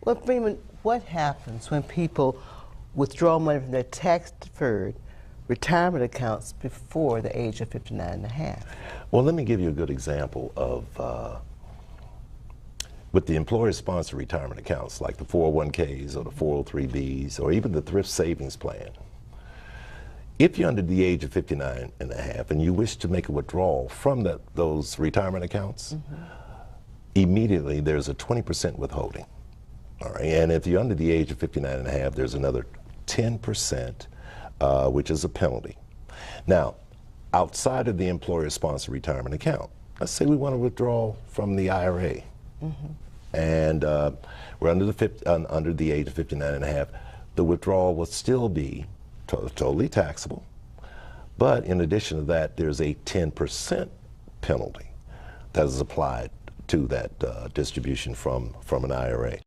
Well, Freeman, what happens when people withdraw money from their tax-deferred retirement accounts before the age of 59 and a half? Well, let me give you a good example of with the employer-sponsored retirement accounts, like the 401ks or the 403bs or even the thrift savings plan. If you're under the age of 59 and a half and you wish to make a withdrawal from those retirement accounts, immediately there's a 20% withholding. All right, and if you're under the age of 59 and a half, there's another 10%, which is a penalty. Now, outside of the employer-sponsored retirement account, let's say we want to withdraw from the IRA, and we're under the age of 59 and a half, the withdrawal will still be totally taxable, but in addition to that, there's a 10% penalty that is applied to that distribution from an IRA.